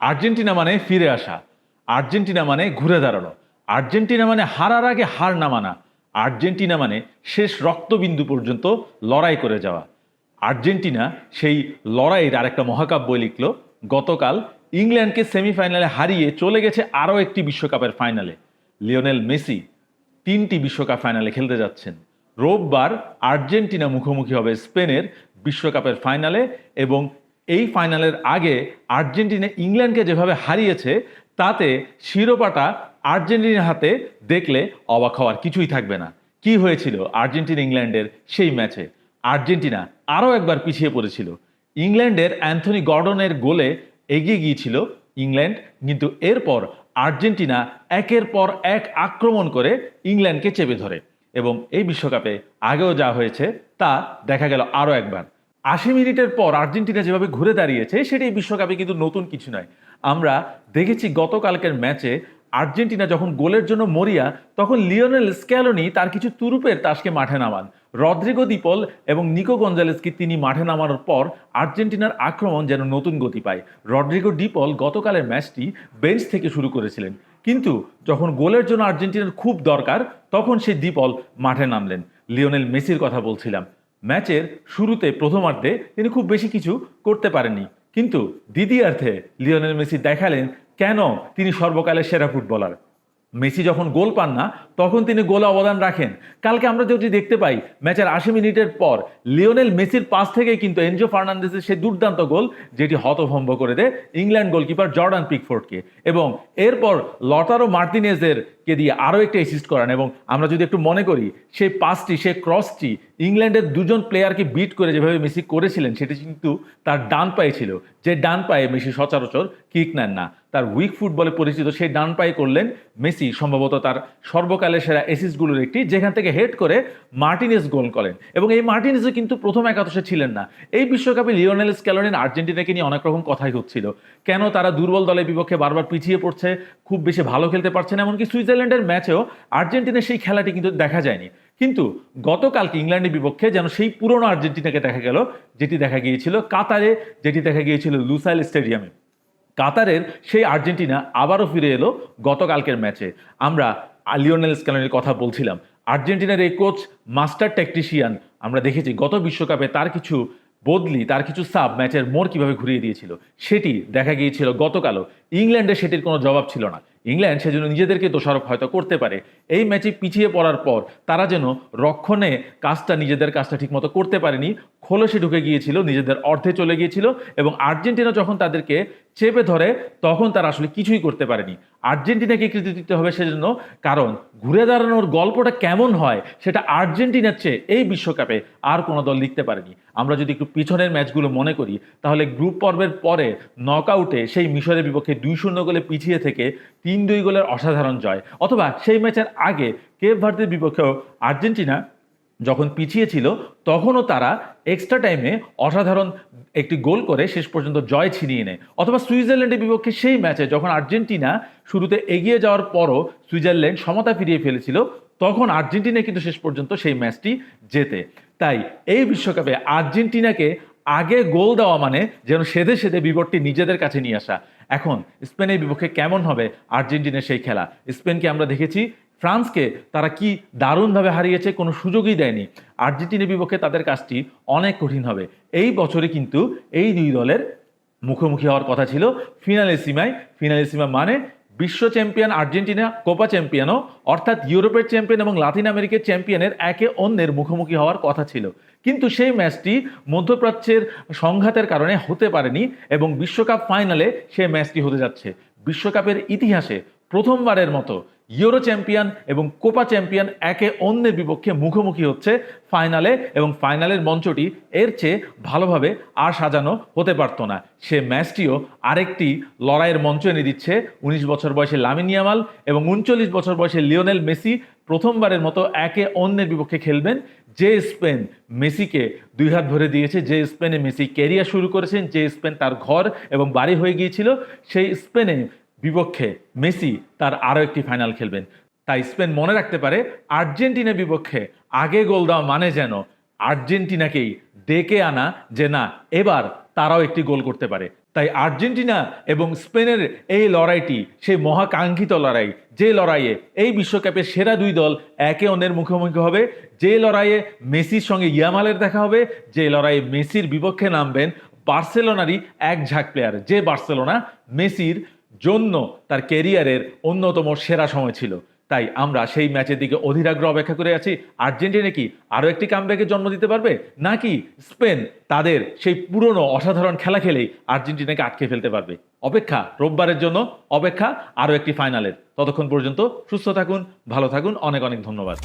Argentina মানে ফিরে আসা, আর্জেন্টিনা মানে ঘুরে দাঁড়ানো, আর্জেন্টিনা মানে হারার আগে হার না মানা, আর্জেন্টিনা মানে শেষ রক্তবিন্দু পর্যন্ত লড়াই করে যাওয়া। আর্জেন্টিনা সেই লড়াইয়ের আরেকটা মহাকাব্য লিখল। গতকাল ইংল্যান্ডকে সেমিফাইনালে হারিয়ে চলে গেছে আরও একটি বিশ্বকাপের ফাইনালে। লিওনেল মেসি 3টি বিশ্বকাপ ফাইনালে খেলতে যাচ্ছেন। রোববার আর্জেন্টিনা মুখোমুখি হবে স্পেনের বিশ্বকাপের ফাইনালে, এবং এই ফাইনালের আগে আর্জেন্টিনা ইংল্যান্ডকে যেভাবে হারিয়েছে তাতে শিরোপাটা আর্জেন্টিনার হাতে দেখলে অবাক হওয়ার কিছুই থাকবে না। কি হয়েছিল আর্জেন্টিনা ইংল্যান্ডের সেই ম্যাচে? আর্জেন্টিনা আরও একবার পিছিয়ে পড়েছিল। ইংল্যান্ডের অ্যান্থনি গর্ডনের গোলে এগিয়ে গিয়েছিল ইংল্যান্ড, কিন্তু এরপর আর্জেন্টিনা একের পর এক আক্রমণ করে ইংল্যান্ডকে চেপে ধরে, এবং এই বিশ্বকাপে আগেও যা হয়েছে তা দেখা গেল আরও একবার। 80 মিনিটের পর আর্জেন্টিনা যেভাবে ঘুরে দাঁড়িয়েছে সেটি এই বিশ্বকাপে কিন্তু নতুন কিছু নয়। আমরা দেখেছি গতকালকের ম্যাচে আর্জেন্টিনা যখন গোলের জন্য মরিয়া, তখন লিওনেল স্ক্যালোনি তার কিছু তুরুপের তাসকে মাঠে নামান। রদ্রিগো দিপল এবং নিকো গঞ্জালেসকে তিনি মাঠে নামানোর পর আর্জেন্টিনার আক্রমণ যেন নতুন গতি পায়। রদ্রিগো দিপল গতকালের ম্যাচটি বেঞ্চ থেকে শুরু করেছিলেন, কিন্তু যখন গোলের জন্য আর্জেন্টিনার খুব দরকার তখন সেই দিপল মাঠে নামলেন। লিওনেল মেসির কথা বলছিলাম। ম্যাচের শুরুতে প্রথমার্ধে তিনি খুব বেশি কিছু করতে পারেননি, কিন্তু দ্বিতীয়ার্ধে লিওনেল মেসি দেখালেন কেন তিনি সর্বকালের সেরা ফুটবলার। মেসি যখন গোল পান না তখন তিনি গোলে অবদান রাখেন। কালকে আমরা যদি দেখতে পাই ম্যাচের 80 মিনিটের পর লিওনেল মেসির পাস থেকে কিন্তু এনজো ফার্নান্দেজের সেই দুর্দান্ত গোল, যেটি হতভম্ব করে দেয় ইংল্যান্ড গোলকিপার জর্ডান পিকফোর্ডকে, এবং এরপর লটারো মার্টিনেজের কে দিয়ে আরও একটা অ্যাসিস্ট করান। এবং আমরা যদি একটু মনে করি সেই পাসটি, সেই ক্রসটি ইংল্যান্ডের দুজন প্লেয়ারকে বিট করে যেভাবে মেসি করেছিলেন সেটি কিন্তু তার ডান পায়ে ছিল, যে ডান পায়ে মেসি সচরাচর কিক নেন না। তার উইক ফুটবলে পরিচিত সেই ডান পায়ে করলেন মেসি সম্ভবত তার সর্বকালের সেরা অ্যাসিস্টগুলোর একটি, যেখান থেকে হেড করে মার্টিনেজ গোল করেন। এবং এই মার্টিনেজও কিন্তু প্রথম একাদশে ছিলেন না। এই বিশ্বকাপে লিওনেল স্ক্যালোনি আর্জেন্টিনাকে নিয়ে অনেক রকম কথাই হচ্ছিল, কেন তারা দুর্বল দলের বিপক্ষে বারবার পিছিয়ে পড়ছে, খুব বেশি ভালো খেলতে পারছে না। এমনকি সুইজারল্যান্ডের ম্যাচেও আর্জেন্টিনার সেই খেলাটি কিন্তু দেখা যায়নি। কিন্তু গতকালকে ইংল্যান্ডের বিপক্ষে যেন সেই পুরনো আর্জেন্টিনাকে দেখা গেল, যেটি দেখা গিয়েছিল কাতারে, যেটি দেখা গিয়েছিল লুসাইল স্টেডিয়ামে। কাতারের সেই আর্জেন্টিনা আবারও ফিরে এলো গতকালকের ম্যাচে। আমরা লিওনেল স্ক্যালোনির কথা বলছিলাম। আর্জেন্টিনার এই কোচ, মাস্টার টেকনিশিয়ান, আমরা দেখেছি গত বিশ্বকাপে তার কিছু বদলি, তার কিছু সাব ম্যাচের মোড় কিভাবে ঘুরিয়ে দিয়েছিল সেটি দেখা গিয়েছিল গতকালও। ইংল্যান্ডের সেটির কোনো জবাব ছিল না। ইংল্যান্ড সেজন্য নিজেদেরকে দোষারোপ হয়তো করতে পারে। এই ম্যাচে পিছিয়ে পড়ার পর তারা যেন রক্ষণে নিজেদের কাজটা ঠিকমতো করতে পারেনি, খোলসে ঢুকে গিয়েছিল, নিজেদের অর্ধে চলে গিয়েছিল, এবং আর্জেন্টিনা যখন তাদেরকে চেপে ধরে তখন তারা আসলে কিছুই করতে পারেনি। আর্জেন্টিনাকে কৃতিত্ব দিতে হবে সেজন্য, কারণ ঘুরে দাঁড়ানোর গল্পটা কেমন হয় সেটা আর্জেন্টিনার চেয়ে এই বিশ্বকাপে আর কোনো দল লিখতে পারেনি। আমরা যদি একটু পিছনের ম্যাচগুলো মনে করি তাহলে গ্রুপ পর্বের পরে নকআউটে সেই মিশরের বিপক্ষে 2-0 গোলে পিছিয়ে থেকে 3-2 গোলের অসাধারণ জয়, অথবা সেই ম্যাচের আগে কেপ ভার্দের বিপক্ষেও আর্জেন্টিনা যখন পিছিয়ে ছিল তখনও তারা এক্সট্রা টাইমে অসাধারণ একটি গোল করে শেষ পর্যন্ত জয় ছিনিয়ে নেয়। অথবা সুইজারল্যান্ডের বিপক্ষে সেই ম্যাচে যখন আর্জেন্টিনা শুরুতে এগিয়ে যাওয়ার পরও সুইজারল্যান্ড সমতা ফিরিয়ে ফেলেছিল, তখন আর্জেন্টিনা কিন্তু শেষ পর্যন্ত সেই ম্যাচটি জেতে। তাই এই বিশ্বকাপে আর্জেন্টিনাকে আগে গোল দেওয়া মানে যেন সেধে সেধে বিপদটি নিজেদের কাছে নিয়ে আসা। এখন স্পেনের বিপক্ষে কেমন হবে আর্জেন্টিনার সেই খেলা? স্পেনকে আমরা দেখেছি, ফ্রান্সকে তারা কি দারুণভাবে হারিয়েছে, কোনো সুযোগই দেয়নি। আর্জেন্টিনার বিপক্ষে তাদের কাজটি অনেক কঠিন হবে। এই বছরে কিন্তু এই দুই দলের মুখোমুখি হওয়ার কথা ছিল ফিনালেসিমায়। ফিনালেসিমা মানে বিশ্ব চ্যাম্পিয়ন আর্জেন্টিনা কোপা চ্যাম্পিয়নও, অর্থাৎ ইউরোপের চ্যাম্পিয়ন এবং লাতিন আমেরিকার চ্যাম্পিয়নের একে অন্যের মুখোমুখি হওয়ার কথা ছিল, কিন্তু সেই ম্যাচটি মধ্যপ্রাচ্যের সংঘাতের কারণে হতে পারেনি, এবং বিশ্বকাপ ফাইনালে সেই ম্যাচটি হতে যাচ্ছে। বিশ্বকাপের ইতিহাসে প্রথমবারের মতো ইউরো চ্যাম্পিয়ন এবং কোপা চ্যাম্পিয়ন একে অন্যের বিপক্ষে মুখোমুখি হচ্ছে ফাইনালে, এবং ফাইনালের মঞ্চটি এর চেয়ে ভালোভাবে আর সাজানো হতে পারত না। সে ম্যাচটিও আরেকটি লড়াইয়ের মঞ্চ এনে দিচ্ছে। 19 বছর বয়সে লামিন ইয়ামাল এবং 39 বছর বয়সে লিওনেল মেসি প্রথমবারের মতো একে অন্যের বিপক্ষে খেলবেন। যে স্পেন মেসিকে 2 হাত ভরে দিয়েছে, যে স্পেনে মেসি ক্যারিয়ার শুরু করেছেন, যে স্পেন তার ঘর এবং বাড়ি হয়ে গিয়েছিল, সেই স্পেনে বিপক্ষে মেসি তার আরও একটি ফাইনাল খেলবেন। তাই স্পেন মনে রাখতে পারে আর্জেন্টিনার বিপক্ষে আগে গোল দেওয়া মানে যেন আর্জেন্টিনাকেই ডেকে আনা, যে না, এবার তারাও একটি গোল করতে পারে। তাই আর্জেন্টিনা এবং স্পেনের এই লড়াইটি সেই মহাকাঙ্ক্ষিত লড়াই, যে লড়াইয়ে এই বিশ্বকাপের সেরা দুই দল একে অন্যের মুখোমুখি হবে, যে লড়াইয়ে মেসির সঙ্গে ইয়ামালের দেখা হবে, যে লড়াইয়ে মেসির বিপক্ষে নামবেন বার্সেলোনারই এক ঝাঁক প্লেয়ার, যে বার্সেলোনা মেসির জন্য তার ক্যারিয়ারের অন্যতম সেরা সময় ছিল। তাই আমরা সেই ম্যাচের দিকে অধীরাগ্রহ অপেক্ষা করে আছি। আর্জেন্টিনা কি আরও একটি কামব্যাকের জন্ম দিতে পারবে, নাকি স্পেন তাদের সেই পুরনো অসাধারণ খেলা খেলেই আর্জেন্টিনাকে আটকে ফেলতে পারবে? অপেক্ষা রোববারের জন্য, অপেক্ষা আরও একটি ফাইনালের। ততক্ষণ পর্যন্ত সুস্থ থাকুন, ভালো থাকুন, অনেক অনেক ধন্যবাদ।